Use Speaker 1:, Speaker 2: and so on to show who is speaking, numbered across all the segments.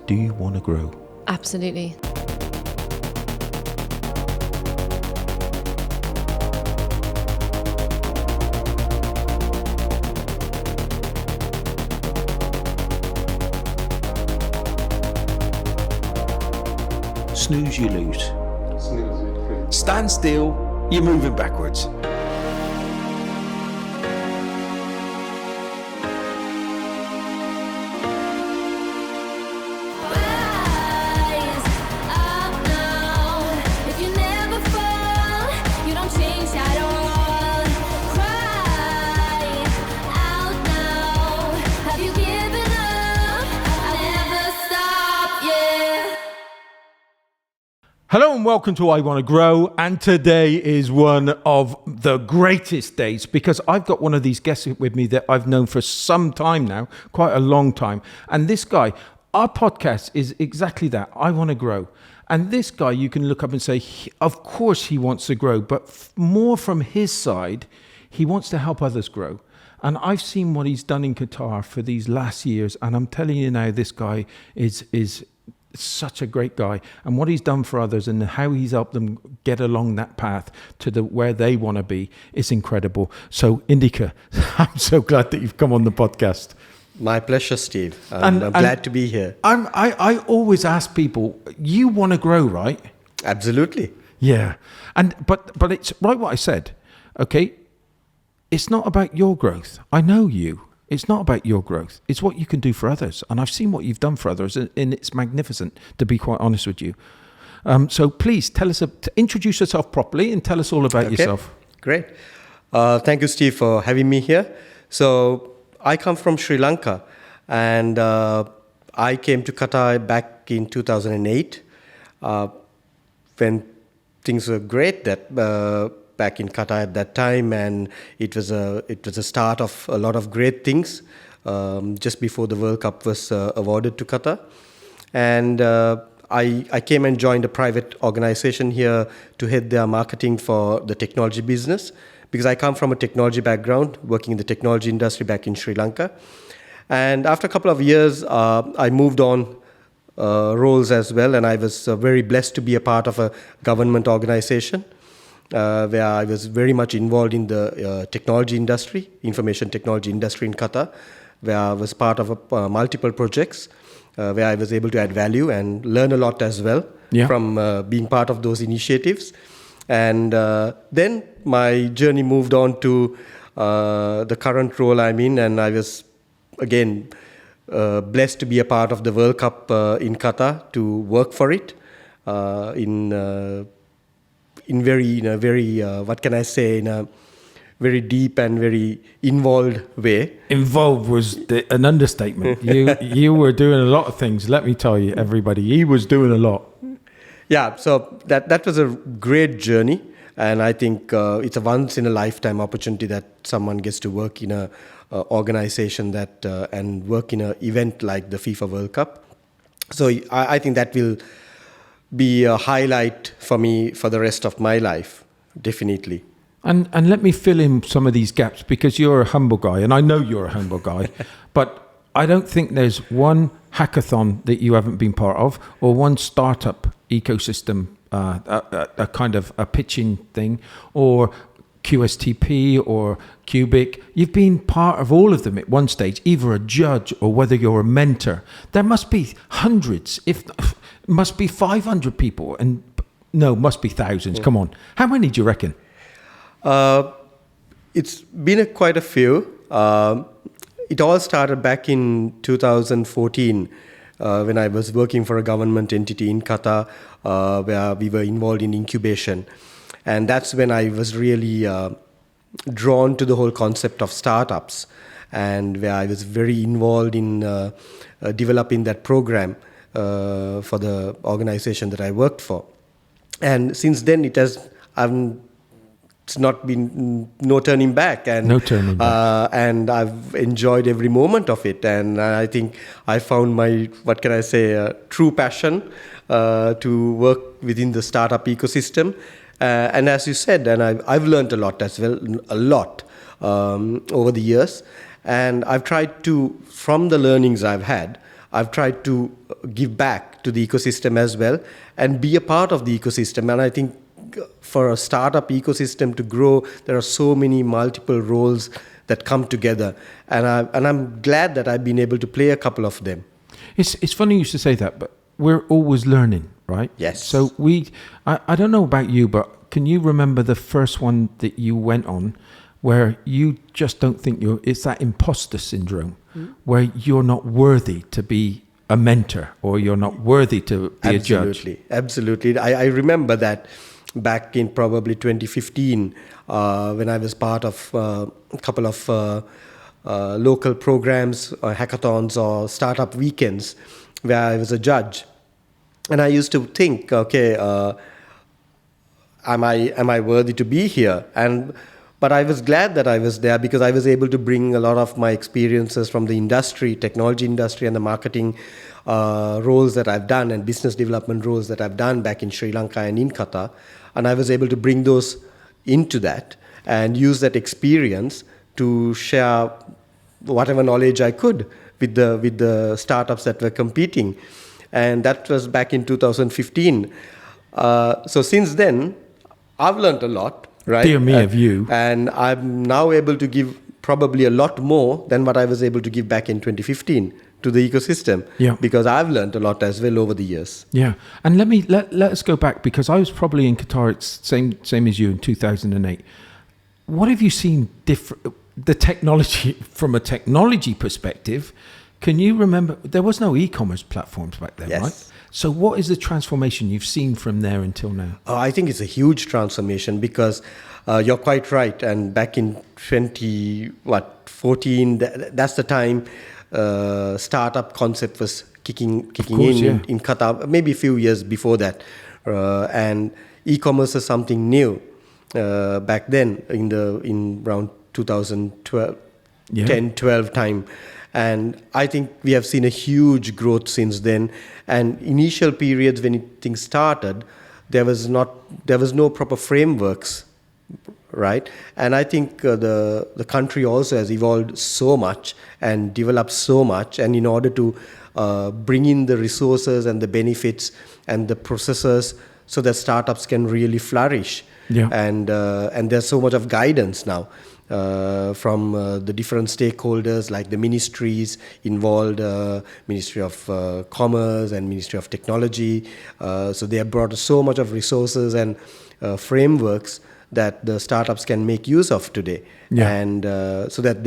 Speaker 1: Do you want to grow?
Speaker 2: Absolutely.
Speaker 1: Snooze, you lose. Stand still, you're moving backwards. Hello and welcome to I Want to Grow, and today is one of the greatest days because I've got one of these guests with me that I've known for some time now, quite a long time. And this guy, our podcast is exactly that, I Want to Grow. And this guy, you can look up and say, of course he wants to grow, but more from his side, he wants to help others grow. And I've seen what he's done in Qatar for these last years, and I'm telling you now, this guy is such a great guy, and what he's done for others and how he's helped them get along that path to where they want to be is incredible. So Indica, I'm so glad that you've come on the podcast.
Speaker 3: My pleasure, Steve. I'm glad to be here.
Speaker 1: I always ask people, you want to grow, right?
Speaker 3: Absolutely.
Speaker 1: Yeah. But it's right what I said. Okay. It's not about your growth. I know you. It's not about your growth. It's what you can do for others. And I've seen what you've done for others, and it's magnificent, to be quite honest with you. So please tell us, introduce yourself properly and tell us all about yourself.
Speaker 3: Great. Thank you, Steve, for having me here. So I come from Sri Lanka, and I came to Qatar back in 2008 when things were great. Back in Qatar at that time, and it was a start of a lot of great things just before the World Cup was awarded to Qatar. And I came and joined a private organization here to head their marketing for the technology business, because I come from a technology background, working in the technology industry back in Sri Lanka. And after a couple of years, I moved on roles as well, and I was very blessed to be a part of a government organization where I was very much involved in the technology industry, information technology industry in Qatar, where I was part of multiple projects, where I was able to add value and learn a lot as well from being part of those initiatives. And then my journey moved on to the current role I'm in, and I was, again, blessed to be a part of the World Cup in Qatar, to work for it in a very deep and very involved way.
Speaker 1: Involved was an understatement. You were doing a lot of things, let me tell you, everybody. He was doing a lot.
Speaker 3: Yeah, so that was a great journey, and I think it's a once-in-a-lifetime opportunity that someone gets to work in a organization that and work in an event like the FIFA World Cup. So I think that will be a highlight for me for the rest of my life, definitely.
Speaker 1: And let me fill in some of these gaps, because you're a humble guy, and I know you're a humble guy, but I don't think there's one hackathon that you haven't been part of, or one startup ecosystem, a kind of a pitching thing, or QSTP or Cubic. You've been part of all of them at one stage, either a judge or whether you're a mentor. There must be hundreds, must be 500 people, and no, must be thousands. Come on. How many do you reckon?
Speaker 3: It's been quite a few. It all started back in 2014 when I was working for a government entity in Qatar where we were involved in incubation. And that's when I was really drawn to the whole concept of startups, and where I was very involved in developing that program for the organization that I worked for. And since then, it's not been no turning back. And,
Speaker 1: no turning back.
Speaker 3: And I've enjoyed every moment of it. And I think I found my, true passion to work within the startup ecosystem. And as you said, and I've learned a lot as well, over the years. And I've tried to, from the learnings I've had, I've tried to give back to the ecosystem as well and be a part of the ecosystem. And I think for a startup ecosystem to grow, there are so many multiple roles that come together. And I'm glad that I've been able to play a couple of them.
Speaker 1: It's funny you should say that, but we're always learning, right?
Speaker 3: Yes.
Speaker 1: So I don't know about you, but can you remember the first one that you went on where you just don't think it's that imposter syndrome, where you're not worthy to be a mentor or you're not worthy to be a judge?
Speaker 3: Absolutely. I remember that back in probably 2015 when I was part of a couple of local programs or hackathons or startup weekends where I was a judge. And I used to think, okay, am I worthy to be here? But I was glad that I was there because I was able to bring a lot of my experiences from the industry, technology industry, and the marketing roles that I've done and business development roles that I've done back in Sri Lanka and in Qatar. And I was able to bring those into that and use that experience to share whatever knowledge I could with the startups that were competing. And that was back in 2015. So since then, I've learned a lot. Right?
Speaker 1: Dear me of you.
Speaker 3: And I'm now able to give probably a lot more than what I was able to give back in 2015 to the ecosystem.
Speaker 1: Yeah.
Speaker 3: Because I've learned a lot as well over the years.
Speaker 1: Yeah. And let us go back, because I was probably in Qatar, it's same as you, in 2008. What have you seen different? The technology, from a technology perspective, can you remember, there was no e-commerce platforms back then,
Speaker 3: Yes.
Speaker 1: right? So what is the transformation you've seen from there until now?
Speaker 3: I think it's a huge transformation because you're quite right. And back in 2014, that's the time startup concept was kicking in Qatar, maybe a few years before that. And e-commerce is something new back then in around 2012, 10-12 time. And I think we have seen a huge growth since then. And initial periods when things started, there was no proper frameworks, right? And I think the country also has evolved so much and developed so much. And in order to bring in the resources and the benefits and the processes so that startups can really flourish.
Speaker 1: Yeah.
Speaker 3: And there's so much of guidance now. From the different stakeholders like the ministries involved, Ministry of Commerce and Ministry of Technology. So they have brought so much of resources and frameworks that the startups can make use of today.
Speaker 1: Yeah.
Speaker 3: And so that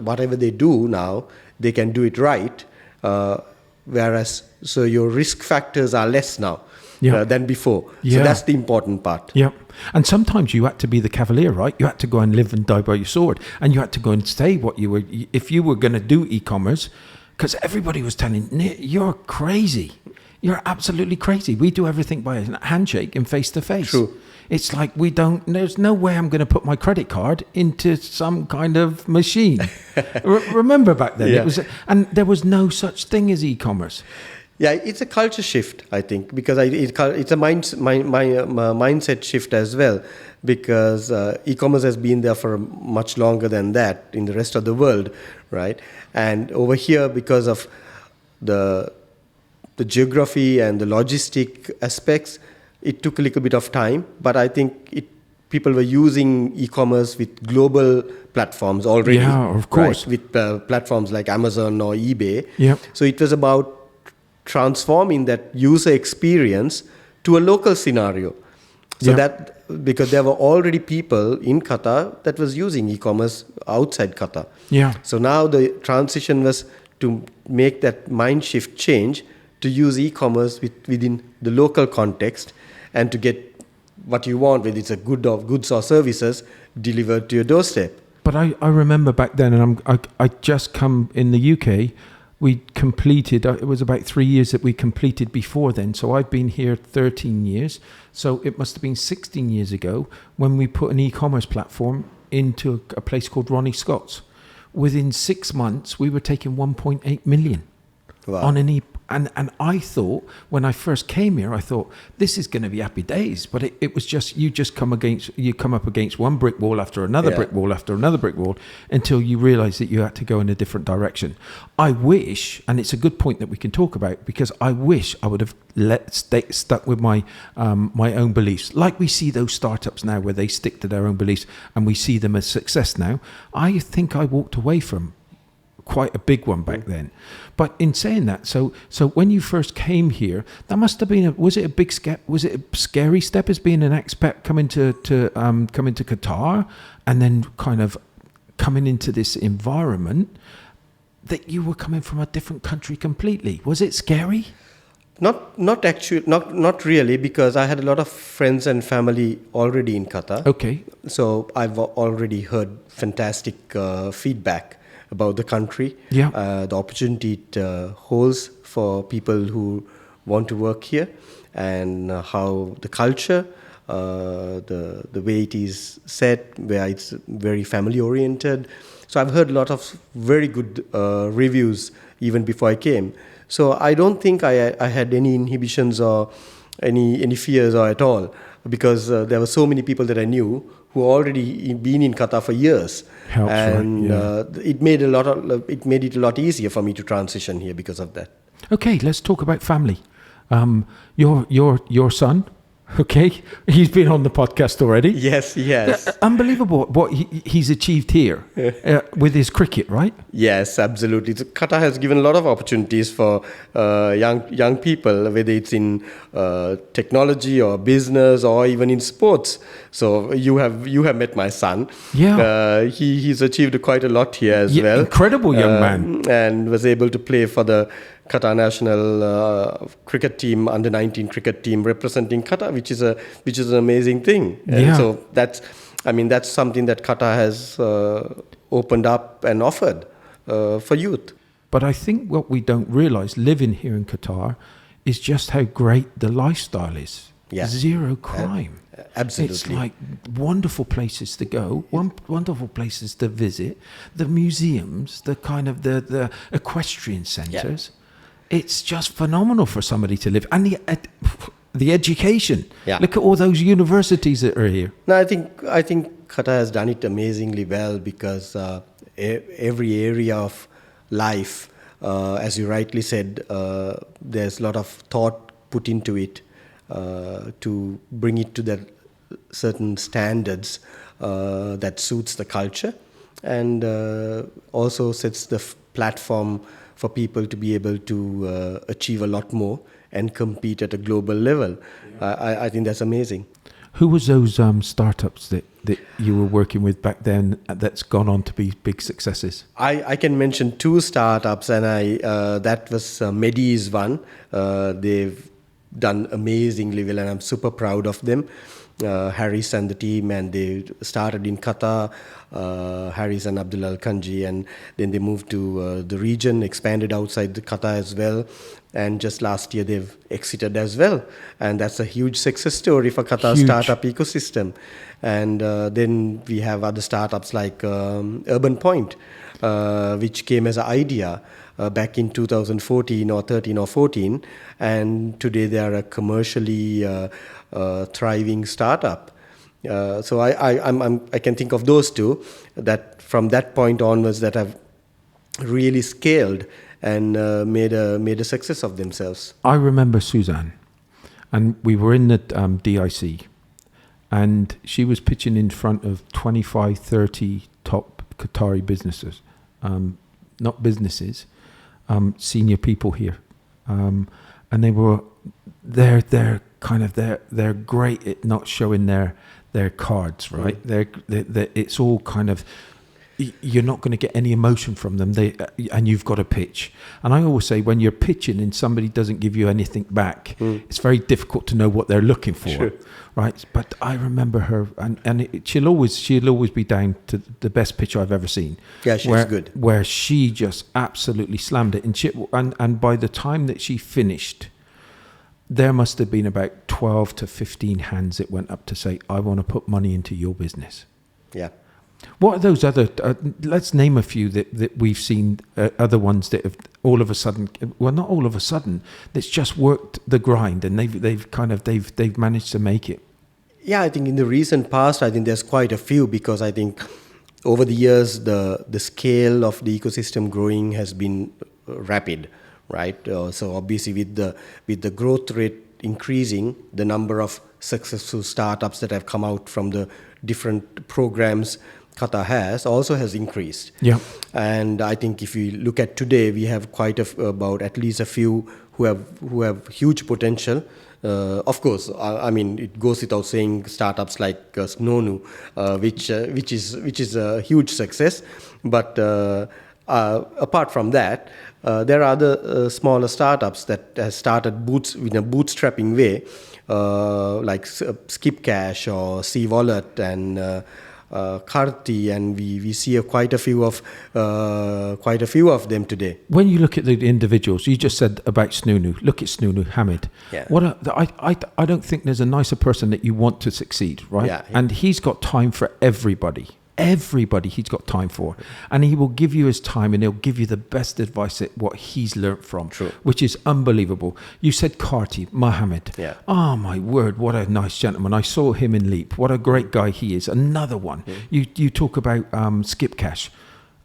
Speaker 3: whatever they do now, they can do it right. Whereas, so your risk factors are less now. Than before.
Speaker 1: Yeah.
Speaker 3: So that's the important part.
Speaker 1: Yeah. And sometimes you had to be the cavalier, right? You had to go and live and die by your sword. And you had to go and say what you were, if you were going to do e-commerce, because everybody was telling, you're crazy. You're absolutely crazy. We do everything by a handshake and face to face.
Speaker 3: True.
Speaker 1: It's like there's no way I'm going to put my credit card into some kind of machine. Remember back then?
Speaker 3: Yeah.
Speaker 1: And there was no such thing as e-commerce.
Speaker 3: Yeah, it's a culture shift, I think, because it's a mindset shift as well, because e-commerce has been there for much longer than that in the rest of the world, right? And over here, because of the geography and the logistic aspects, it took a little bit of time, but I think people were using e-commerce with global platforms already.
Speaker 1: Yeah, of course.
Speaker 3: Right? With platforms like Amazon or eBay.
Speaker 1: Yeah.
Speaker 3: So it was about transforming that user experience to a local scenario. So that, because there were already people in Qatar that was using e-commerce outside Qatar.
Speaker 1: Yeah.
Speaker 3: So now the transition was to make that mind shift change to use e-commerce within the local context and to get what you want, whether it's a goods or services, delivered to your doorstep.
Speaker 1: But I remember back then, and I just come in the UK, we completed, it was about 3 years that we completed before then. So I've been here 13 years. So it must have been 16 years ago when we put an e-commerce platform into a place called Ronnie Scott's. Within 6 months, we were taking 1.8 million.
Speaker 3: Wow.
Speaker 1: on an EP. And I thought, when I first came here, I thought, this is going to be happy days. But it was just, you come up against one brick wall after another brick wall after another brick wall until you realize that you had to go in a different direction. I wish, and it's a good point that we can talk about, because I wish I would have stuck with my my own beliefs. Like we see those startups now where they stick to their own beliefs and we see them as success now. I think I walked away from quite a big one back then. But in saying that, so when you first came here, that must have been was it a scary step as being an expat coming to Qatar, and then kind of coming into this environment that you were coming from a different country completely? Was it scary?
Speaker 3: Not really, because I had a lot of friends and family already in Qatar.
Speaker 1: Okay.
Speaker 3: So I've already heard fantastic feedback about the country, the opportunity it holds for people who want to work here, and how the culture, the way it is set, where it's very family oriented. So I've heard a lot of very good reviews even before I came. So I don't think I had any inhibitions or any fears or at all, because there were so many people that I knew who already been in Qatar for years.
Speaker 1: Helps,
Speaker 3: and
Speaker 1: right?
Speaker 3: it made it a lot easier for me to transition here because of that.
Speaker 1: Okay, let's talk about family. Your son, okay, he's been on the podcast already.
Speaker 3: Yes, yes.
Speaker 1: Unbelievable what he's achieved here with his cricket, right?
Speaker 3: Yes, absolutely. So Qatar has given a lot of opportunities for young people, whether it's in technology or business or even in sports. So you have met my son.
Speaker 1: Yeah.
Speaker 3: He's achieved quite a lot here as well.
Speaker 1: Incredible young man.
Speaker 3: And was able to play for the Qatar national cricket team, under 19 cricket team, representing Qatar, which is an amazing thing. And so that's something that Qatar has opened up and offered for youth.
Speaker 1: But I think what we don't realize living here in Qatar is just how great the lifestyle is.
Speaker 3: Yeah.
Speaker 1: Zero crime.
Speaker 3: Absolutely.
Speaker 1: It's like wonderful places to go, wonderful places to visit, the museums, the kind of the equestrian centres. Yeah. It's just phenomenal for somebody to live. And the education. Yeah. Look at all those universities that are here.
Speaker 3: No, I think Qatar has done it amazingly well, because every area of life, as you rightly said, there's a lot of thought put into it to bring it to the certain standards that suits the culture, and also sets the platform for people to be able to achieve a lot more and compete at a global level. I think that's amazing.
Speaker 1: Who was those startups that you were working with back then that's gone on to be big successes?
Speaker 3: I can mention two startups, and that was Medi is one. They've done amazingly well, and I'm super proud of them. Harris and the team, and they started in Qatar, Harris and Abdul Al-Kanji, and then they moved to the region, expanded outside Qatar as well, and just last year they've exited as well, and that's a huge success story for Qatar's startup ecosystem. And then we have other startups like Urban Point, which came as an idea back in 2014 or 13 or 14, and today they are a commercially thriving startup. So I can think of those two that from that point onwards that have really scaled and made a success of themselves.
Speaker 1: I remember Suzanne, and we were in the DIC, and she was pitching in front of 25, 30 top Qatari businesses, not businesses, senior people here, and they're great at not showing their cards, right? They're it's all kind of, you're not going to get any emotion from them. And you've got to pitch. And I always say, when you're pitching and somebody doesn't give you anything back, it's very difficult to know what they're looking for, right? But I remember her, and she'll always be down to the best pitch I've ever seen.
Speaker 3: Yeah, she's good.
Speaker 1: Where she just absolutely slammed it, and by the time that she finished, there must have been about 12 to 15 hands that went up to say, I want to put money into your business.
Speaker 3: Yeah.
Speaker 1: What are those other? Let's name a few that we've seen. Other ones that have all of a sudden, well, not all of a sudden. That's just worked the grind, and they've managed to make it.
Speaker 3: Yeah, I think in the recent past, I think there's quite a few, because I think over the years the scale of the ecosystem growing has been rapid, right? So obviously with the growth rate increasing, the number of successful startups that have come out from the different programs Qatar has increased.
Speaker 1: Yeah.
Speaker 3: And I think if you look at today, we have about at least a few who have huge potential. Of course, I mean, it goes without saying, startups like Snonu, which is a huge success. But apart from that, there are other smaller startups that have started in a bootstrapping way, like Skip Cash or C Wallet and Karti, and we see quite a few of them today.
Speaker 1: When you look at the individuals, you just said about Snunu. Look at Snunu, Hamid.
Speaker 3: Yeah.
Speaker 1: I don't think there's a nicer person that you want to succeed, right?
Speaker 3: Yeah.
Speaker 1: And he's got time for everybody. Everybody he's got time for, and he will give you his time, and he'll give you the best advice at what he's learnt from.
Speaker 3: True.
Speaker 1: Which is unbelievable. You said Karti, Mohammed.
Speaker 3: Yeah.
Speaker 1: Oh my word, what a nice gentleman. I saw him in Leap. What a great guy he is. Another one. You talk about Skip Cash.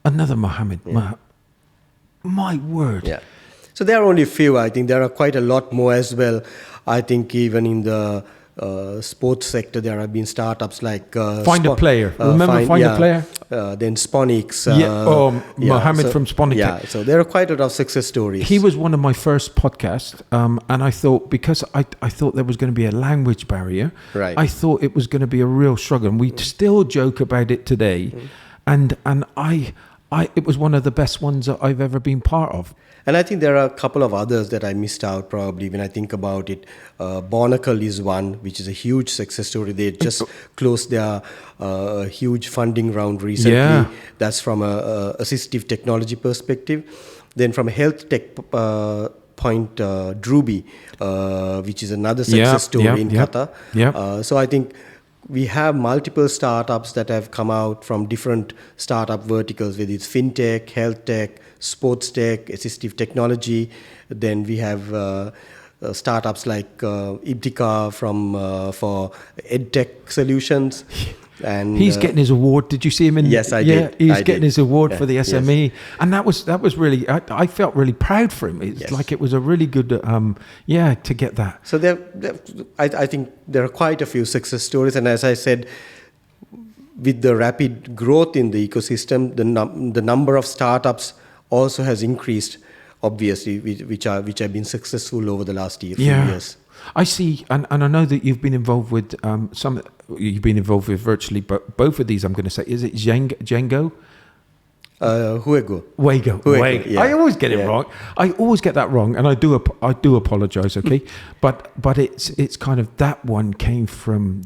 Speaker 1: Another Mohammed.
Speaker 3: Yeah.
Speaker 1: My word.
Speaker 3: Yeah. So there are only a few. I think there are quite a lot more as well. I think even in the sports sector, there have been startups like
Speaker 1: Find a Player. Remember Find a Player?
Speaker 3: Then Sponix.
Speaker 1: Mohammed from Sponix.
Speaker 3: Yeah, so there are quite a lot of success stories.
Speaker 1: He was one of my first podcasts, and I thought, because I thought there was going to be a language barrier,
Speaker 3: Right.
Speaker 1: I thought it was going to be a real struggle, and we still joke about it today, and it was one of the best ones that I've ever been part of.
Speaker 3: And I think there are a couple of others that I missed out probably when I think about it. Barnacle is one, which is a huge success story. They just closed their huge funding round recently.
Speaker 1: Yeah.
Speaker 3: That's from a assistive technology perspective. Then from a health tech point, Druby, which is another success story in Qatar.
Speaker 1: Yeah.
Speaker 3: So I think we have multiple startups that have come out from different startup verticals, whether it's fintech, health tech, sports tech, assistive technology. Then we have startups like Indica for edtech solutions. And
Speaker 1: he's getting his award. Did you see him in?
Speaker 3: Yes, I
Speaker 1: did.
Speaker 3: did.
Speaker 1: He's getting his award for the SME,
Speaker 3: yes.
Speaker 1: and that was really. I felt really proud for him. It's like it was a really good, to get that.
Speaker 3: So I think there are quite a few success stories, and as I said, with the rapid growth in the ecosystem, the number of startups also has increased, obviously, which have been successful over the last few years.
Speaker 1: I see, and I know that you've been involved with some. You've been involved with virtually both of these. I'm going to say, is it Django?
Speaker 3: Huego.
Speaker 1: Wego.
Speaker 3: Yeah.
Speaker 1: I always get it wrong. I always get that wrong, and I do apologize. Okay, but it's kind of, that one came from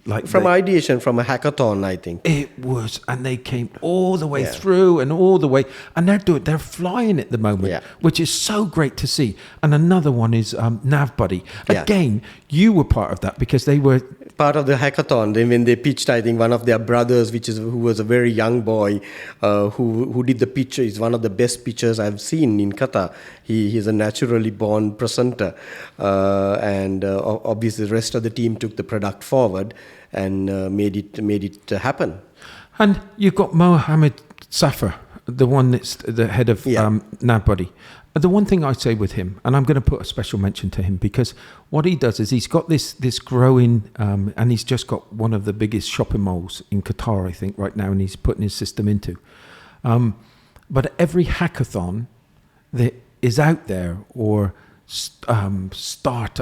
Speaker 3: ideation from a hackathon, I think.
Speaker 1: It was, and they came all the way through and all the way, and they're flying at the moment, which is so great to see. And another one is NavBuddy. Again, you were part of that because they were
Speaker 3: part of the hackathon. Then when they pitched, I think one of their brothers, who was a very young boy, who did the pitch, is one of the best pitchers I've seen in Qatar. He's a naturally born presenter, and obviously the rest of the team took the product forward and made it happen.
Speaker 1: And you've got Mohammed Safar, the one that's the head of NavBuddy. The one thing I say with him, and I'm going to put a special mention to him, because what he does is he's got this growing, and he's just got one of the biggest shopping malls in Qatar, I think, right now, and he's putting his system into. But every hackathon that is out there, or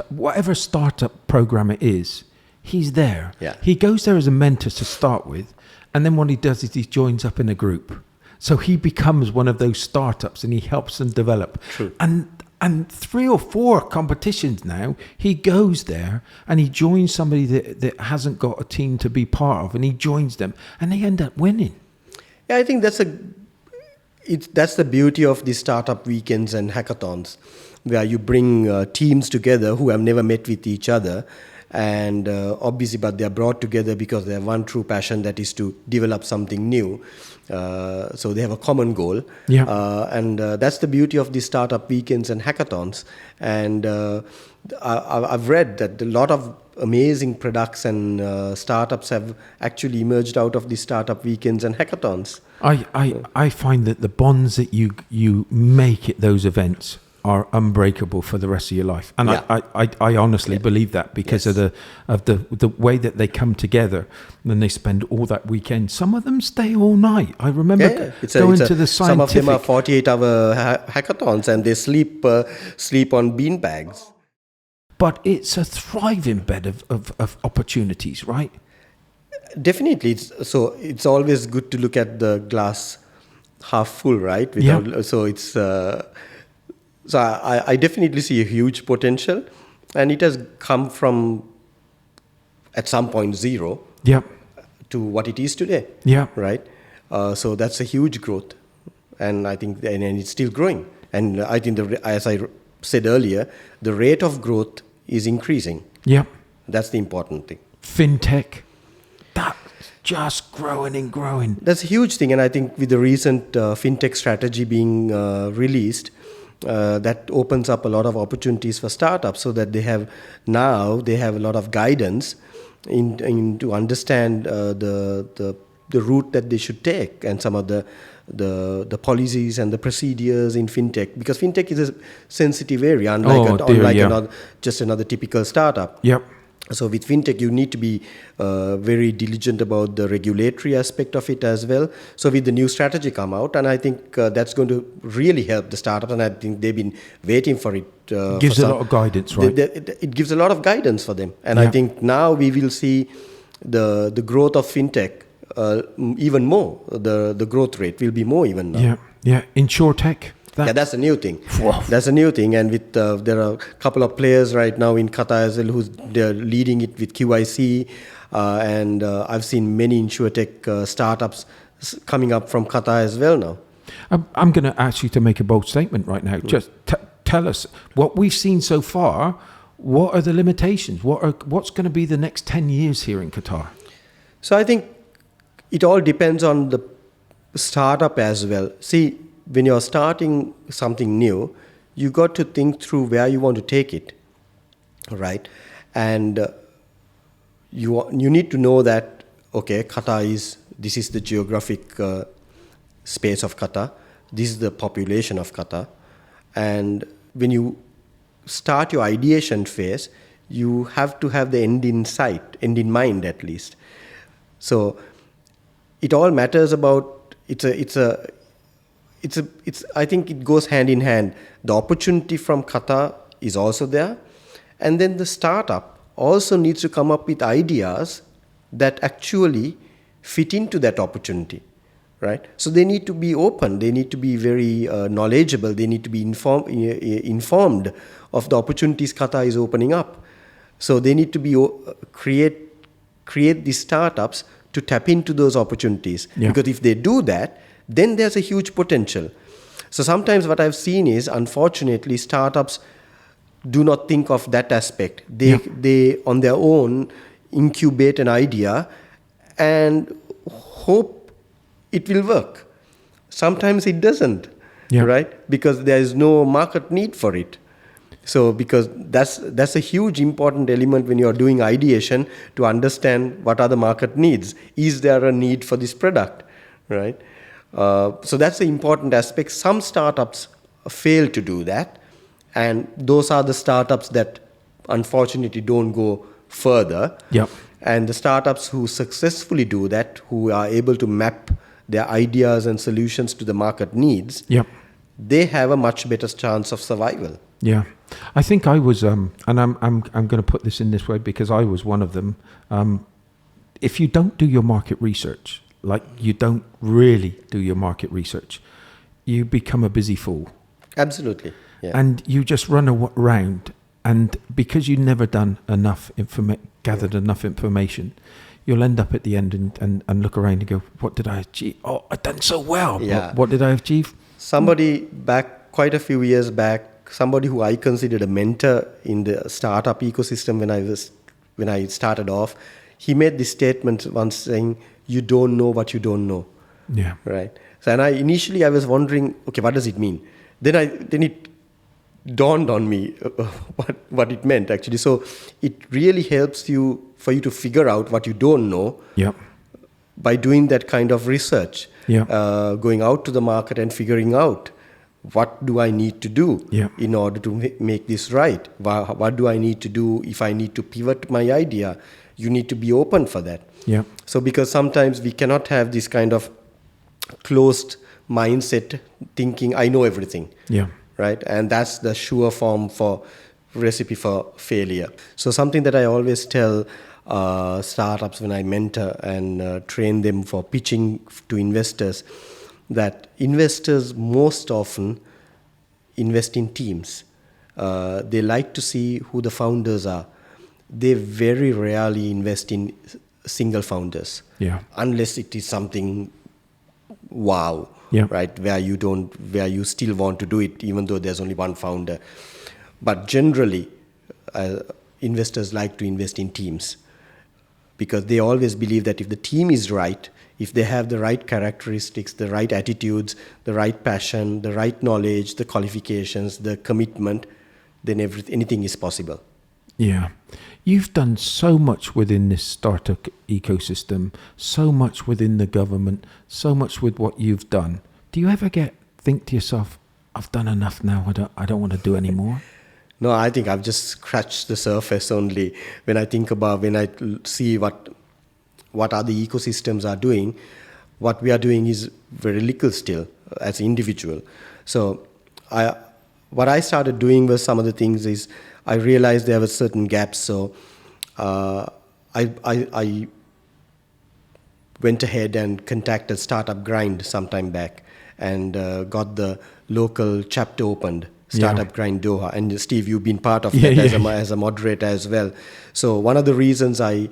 Speaker 1: whatever startup program it is, he's there.
Speaker 3: Yeah.
Speaker 1: He goes there as a mentor to start with, and then what he does is he joins up in a group. So he becomes one of those startups, and he helps them develop.
Speaker 3: True.
Speaker 1: And 3 or 4 competitions now, he goes there and he joins somebody that hasn't got a team to be part of, and he joins them, and they end up winning.
Speaker 3: Yeah, I think that's the beauty of the startup weekends and hackathons, where you bring teams together who have never met with each other, and obviously, but they are brought together because they have one true passion, that is to develop something new. So they have a common goal, and that's the beauty of the startup weekends and hackathons. And I've read that a lot of amazing products and startups have actually emerged out of the startup weekends and hackathons.
Speaker 1: I find that the bonds that you make at those events are unbreakable for the rest of your life, and I honestly believe that because of the way that they come together and they spend all that weekend. Some of them stay all night. I remember going to the scientific.
Speaker 3: Some of them are 48-hour hackathons, and they sleep on bean bags.
Speaker 1: But it's a thriving bed of opportunities, right?
Speaker 3: Definitely. It's always good to look at the glass half full, right? So it's. So I definitely see a huge potential, and it has come from, at some point, zero to what it is today. Right. So that's a huge growth, and I think and it's still growing. And I think as I said earlier, the rate of growth is increasing. That's the important thing.
Speaker 1: Fintech, that's just growing and growing.
Speaker 3: That's a huge thing, and I think with the recent fintech strategy being released. That opens up a lot of opportunities for startups, so that they have a lot of guidance in to understand the route that they should take, and some of the policies and the procedures in fintech, because fintech is a sensitive area, unlike just another typical startup. So with fintech, you need to be very diligent about the regulatory aspect of it as well. So with the new strategy come out, and I think that's going to really help the startup, and I think they've been waiting for it.
Speaker 1: Gives a lot of guidance, right?
Speaker 3: It gives a lot of guidance for them. And I think now we will see the growth of fintech even more. The growth rate will be more even now.
Speaker 1: InsurTech.
Speaker 3: That's a new thing. That's a new thing, and with there are a couple of players right now in Qatar as well they're leading it with QIC, and I've seen many insurtech startups coming up from Qatar as well now.
Speaker 1: I'm going to ask you to make a bold statement right now. Just tell us what we've seen so far. What are the limitations? What's going to be the next 10 years here in Qatar?
Speaker 3: So I think it all depends on the startup as well. See, when you're starting something new, you got to think through where you want to take it, right? And you need to know that, okay, this is the geographic space of Qatar, this is the population of Qatar, and when you start your ideation phase, you have to have the end in mind at least. So it all matters about I think it goes hand in hand. The opportunity from Qatar is also there. And then the startup also needs to come up with ideas that actually fit into that opportunity, right? So they need to be open. They need to be very knowledgeable. They need to be informed of the opportunities Qatar is opening up. So they need to be create these startups to tap into those opportunities. Because if they do that, then there's a huge potential. So sometimes what I've seen is, unfortunately, startups do not think of that aspect. They on their own incubate an idea and hope it will work. Sometimes it doesn't, right? Because there is no market need for it. So because that's a huge important element when you're doing ideation, to understand what are the market needs. Is there a need for this product, right? So that's the important aspect. Some startups fail to do that, and those are the startups that unfortunately don't go further. And the startups who successfully do that, who are able to map their ideas and solutions to the market needs, they have a much better chance of survival.
Speaker 1: I think I was, and I'm going to put this in this way because I was one of them. If you don't do your market research, like you don't really do your market research, you become a busy fool.
Speaker 3: Absolutely.
Speaker 1: And you just run around, and because you've never done enough gathered enough information, you'll end up at the end and look around and go, what did I achieve? Oh, I've done so well. What did I achieve?
Speaker 3: Somebody quite a few years back, somebody who I considered a mentor in the startup ecosystem when I was when I started off, he made this statement once saying, "You don't know what you don't know."
Speaker 1: Yeah.
Speaker 3: Right. So, and initially I was wondering, okay, what does it mean? Then it dawned on me what it meant actually. So it really helps for you to figure out what you don't know.
Speaker 1: Yeah.
Speaker 3: By doing that kind of research, going out to the market and figuring out what do I need to do in order to make this right? What do I need to do if I need to pivot my idea? You need to be open for that.
Speaker 1: Yeah.
Speaker 3: So because sometimes we cannot have this kind of closed mindset thinking, I know everything.
Speaker 1: Yeah.
Speaker 3: Right? And that's the sure recipe for failure. So something that I always tell startups when I mentor and train them for pitching to investors, that investors most often invest in teams. They like to see who the founders are. They very rarely invest in single founders, unless it is something wow, right? Where you still want to do it, even though there's only one founder. But generally, investors like to invest in teams, because they always believe that if the team is right, if they have the right characteristics, the right attitudes, the right passion, the right knowledge, the qualifications, the commitment, then anything is possible.
Speaker 1: Yeah. You've done so much within this startup ecosystem, so much within the government, so much with what you've done. Do you ever think to yourself, I've done enough now, I don't want to do any more?
Speaker 3: No, I think I've just scratched the surface only. When I see what other ecosystems are doing, what we are doing is very little still as an individual. So what I started doing was some of the things is I realized there were certain gaps. So I went ahead and contacted Startup Grind sometime back and got the local chapter opened. Startup Grind Doha. And Steve, you've been part of that as a moderator as well. So one of the reasons I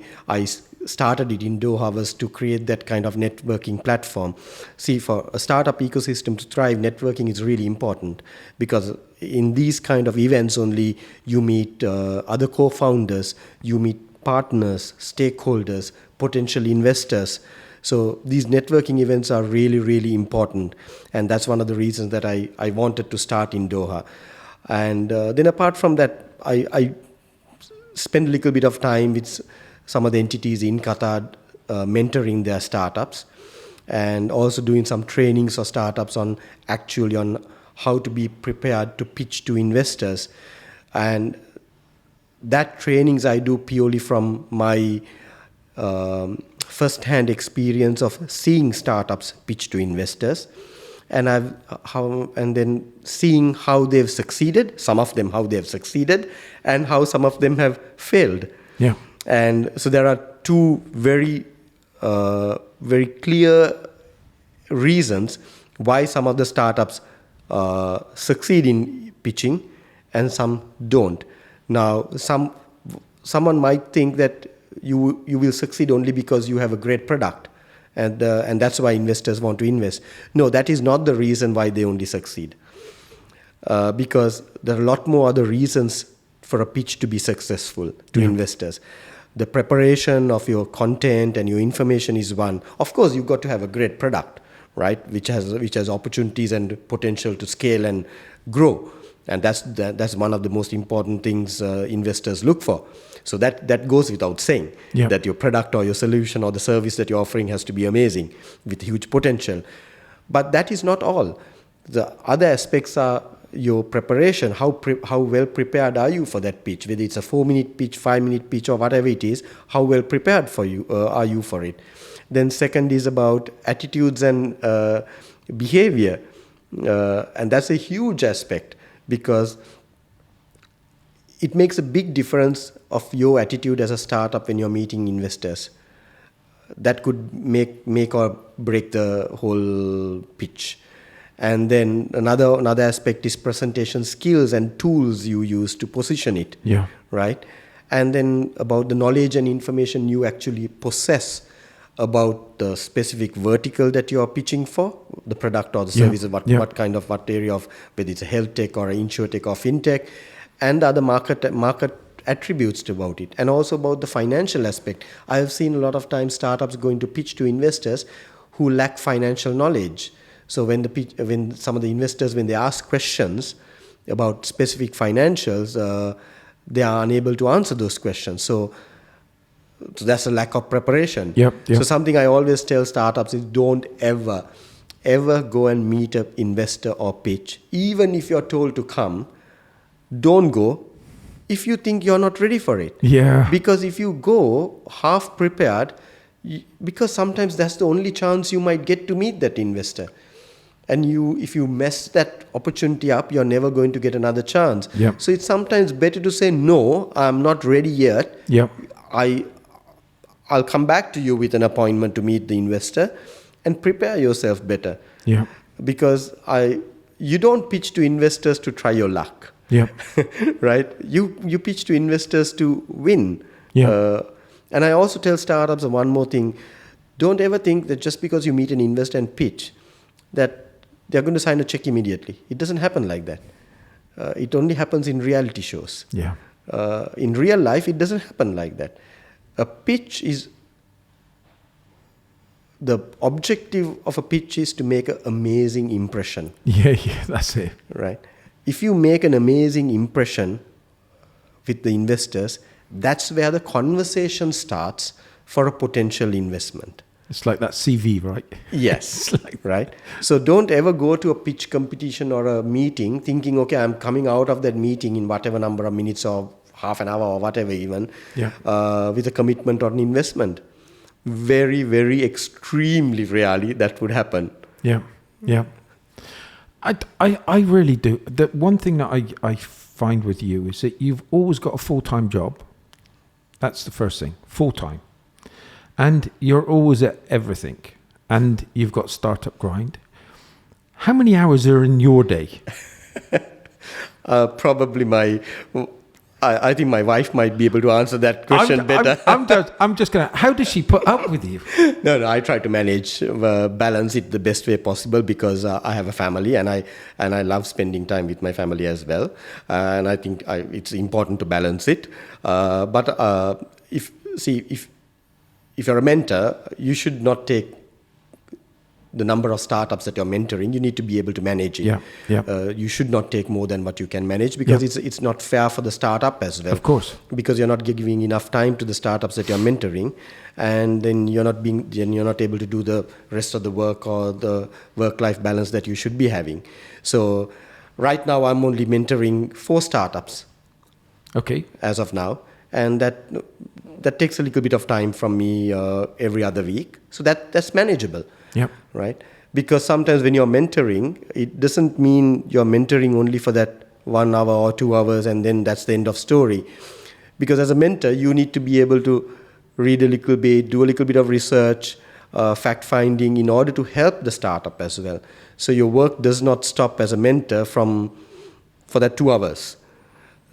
Speaker 3: started it in Doha was to create that kind of networking platform. See, for a startup ecosystem to thrive, networking is really important, because in these kind of events only you meet other co-founders, you meet partners, stakeholders, potential investors. So these networking events are really, really important. And that's one of the reasons that I wanted to start in Doha. And then apart from that, I spent a little bit of time with some of the entities in Qatar, mentoring their startups, and also doing some trainings for startups on how to be prepared to pitch to investors. And that trainings I do purely from my first-hand experience of seeing startups pitch to investors, and then seeing how they've succeeded, some of them how they've succeeded, and how some of them have failed.
Speaker 1: Yeah.
Speaker 3: And so there are two very clear reasons why some of the startups succeed in pitching and some don't. Now, someone might think that you will succeed only because you have a great product, and that's why investors want to invest. No, that is not the reason why they only succeed, because there are a lot more other reasons for a pitch to be successful to investors. The preparation of your content and your information is one. Of course, you've got to have a great product, right, which has opportunities and potential to scale and grow. And that's one of the most important things investors look for. So that goes without saying, that your product or your solution or the service that you're offering has to be amazing with huge potential. But that is not all. The other aspects are your preparation. How well prepared are you for that pitch? Whether it's a 4-minute pitch, 5-minute pitch, or whatever it is, how well prepared are you for it? Then second is about attitudes and behavior. And that's a huge aspect, because it makes a big difference of your attitude as a startup when you're meeting investors. That could make or break the whole pitch. And then another aspect is presentation skills and tools you use to position it. Right? And then about the knowledge and information you actually possess about the specific vertical that you are pitching for, the product or the service, what area of, whether it's a health tech or an insure tech or fintech, and other market attributes about it, and also about the financial aspect. I have seen a lot of times startups going to pitch to investors who lack financial knowledge. So when some of the investors, when they ask questions about specific financials, they are unable to answer those questions. So that's a lack of preparation.
Speaker 1: Yep.
Speaker 3: So something I always tell startups is don't ever go and meet an investor or pitch. Even if you're told to come, don't go if you think you're not ready for it.
Speaker 1: Yeah.
Speaker 3: Because if you go half prepared, because sometimes that's the only chance you might get to meet that investor. And if you mess that opportunity up, you're never going to get another chance.
Speaker 1: Yep.
Speaker 3: So it's sometimes better to say, no, I'm not ready yet.
Speaker 1: Yep.
Speaker 3: I'll come back to you with an appointment to meet the investor, and prepare yourself better.
Speaker 1: Yeah.
Speaker 3: Because you don't pitch to investors to try your luck.
Speaker 1: Yeah.
Speaker 3: Right? You pitch to investors to win.
Speaker 1: Yeah.
Speaker 3: And I also tell startups one more thing. Don't ever think that just because you meet an investor and pitch, that they're going to sign a check immediately. It doesn't happen like that. It only happens in reality shows.
Speaker 1: Yeah.
Speaker 3: In real life, it doesn't happen like that. A pitch is... The objective of a pitch is to make an amazing impression.
Speaker 1: Yeah, that's it.
Speaker 3: Right? If you make an amazing impression with the investors, that's where the conversation starts for a potential investment.
Speaker 1: It's like that CV, right?
Speaker 3: Yes, right? So don't ever go to a pitch competition or a meeting thinking, okay, I'm coming out of that meeting in whatever number of minutes or half an hour or whatever even, with a commitment or an investment. Very, very extremely rarely that would happen.
Speaker 1: Yeah, yeah. I really do. The one thing that I find with you is that you've always got a full-time job. That's the first thing, full-time. And you're always at everything. And you've got startup grind. How many hours are in your day?
Speaker 3: Probably I think my wife might be able to answer that question better.
Speaker 1: I'm just going to... How does she put up with you?
Speaker 3: No, I try to manage, balance it the best way possible, because I have a family and I love spending time with my family as well. And I think it's important to balance it. But if you're a mentor, you should not take the number of startups that you're mentoring. You need to be able to manage it. You should not take more than what you can manage, because it's not fair for the startup as well.
Speaker 1: Of course.
Speaker 3: Because you're not giving enough time to the startups that you're mentoring, and then you're not able to do the rest of the work or the work-life balance that you should be having. So right now I'm only mentoring 4 startups.
Speaker 1: Okay.
Speaker 3: As of now. And that takes a little bit of time from me every other week. So that's manageable.
Speaker 1: Yep.
Speaker 3: Right? Because sometimes when you're mentoring, it doesn't mean you're mentoring only for that 1 hour or 2 hours and then that's the end of story. Because as a mentor, you need to be able to read a little bit, do a little bit of research, fact-finding in order to help the startup as well. So your work does not stop as a mentor for that 2 hours.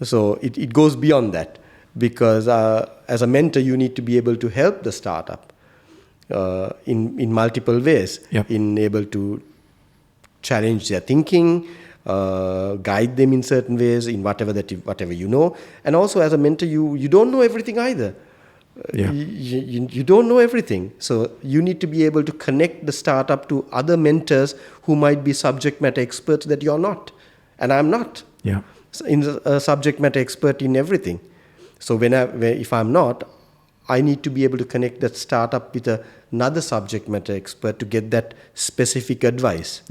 Speaker 3: So it goes beyond that. Because as a mentor, you need to be able to help the startup in multiple ways. In able to challenge their thinking, guide them in certain ways, in whatever you know. And also as a mentor, you don't know everything either. You don't know everything. So you need to be able to connect the startup to other mentors who might be subject matter experts that you're not. And I'm not. In a subject matter expert in everything. So if I'm not, I need to be able to connect that startup with another subject matter expert to get that specific advice.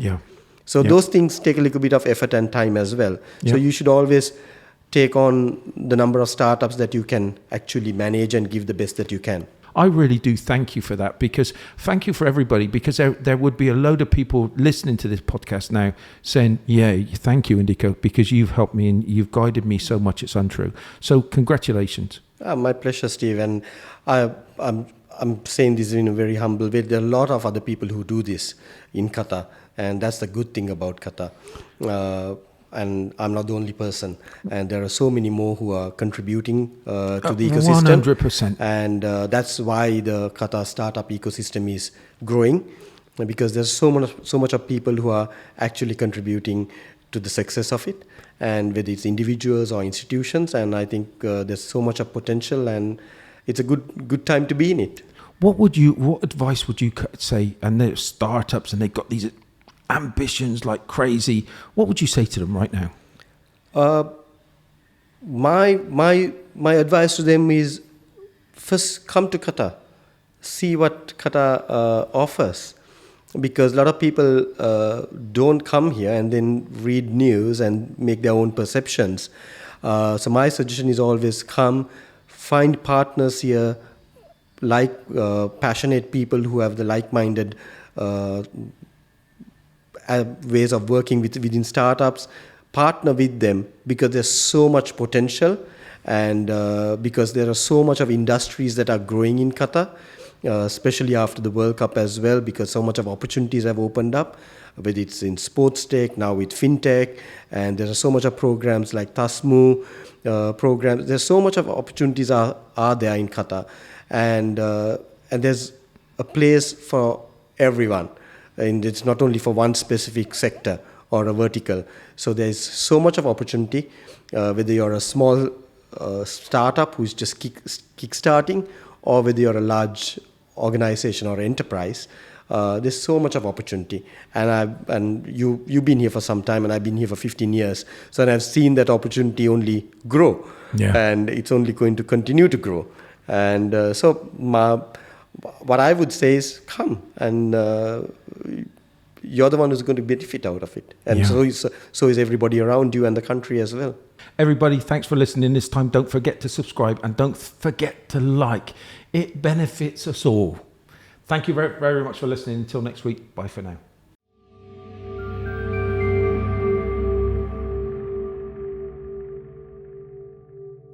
Speaker 3: So those things take a little bit of effort and time as well. So you should always take on the number of startups that you can actually manage and give the best that you can.
Speaker 1: I really do thank you for that, because thank you for everybody, because there would be a load of people listening to this podcast now saying, yeah, thank you, Indica, because you've helped me and you've guided me so much it's untrue. So congratulations.
Speaker 3: My pleasure, Steve. And I'm saying this in a very humble way. There are a lot of other people who do this in Qatar, and that's the good thing about Qatar. And I'm not the only person. And there are so many more who are contributing to the ecosystem.
Speaker 1: 100%.
Speaker 3: And that's why the Qatar startup ecosystem is growing, because there's so much of people who are actually contributing to the success of it, and whether it's individuals or institutions. And I think there's so much of potential, and it's a good time to be in it.
Speaker 1: What advice would you say? And they're startups and they've got these ambitions like crazy. What would you say to them right now?
Speaker 3: My advice to them is, first come to Qatar, see what Qatar offers, because a lot of people don't come here and then read news and make their own perceptions. So my suggestion is always come, find partners here, like passionate people who have the like-minded ways of working within startups. Partner with them, because there's so much potential, and because there are so much of industries that are growing in Qatar, especially after the World Cup as well, because so much of opportunities have opened up, whether it's in sports tech, now with fintech, and there are so much of programs like TASMU programs. There's so much of opportunities are there in Qatar, and there's a place for everyone, and it's not only for one specific sector or a vertical. So there's so much of opportunity, whether you're a small startup who's just kick-starting, or whether you're a large organization or enterprise. There's so much of opportunity, and you've been here for some time, and I've been here for 15 years. So I've seen that opportunity only grow, and it's only going to continue to grow. And what I would say is, come, and you're the one who's going to benefit out of it, and so is everybody around you and the country as well.
Speaker 1: Everybody, thanks for listening this time. Don't forget to subscribe and don't forget to like. It benefits us all. Thank you very, very much for listening. Until next week, bye for now.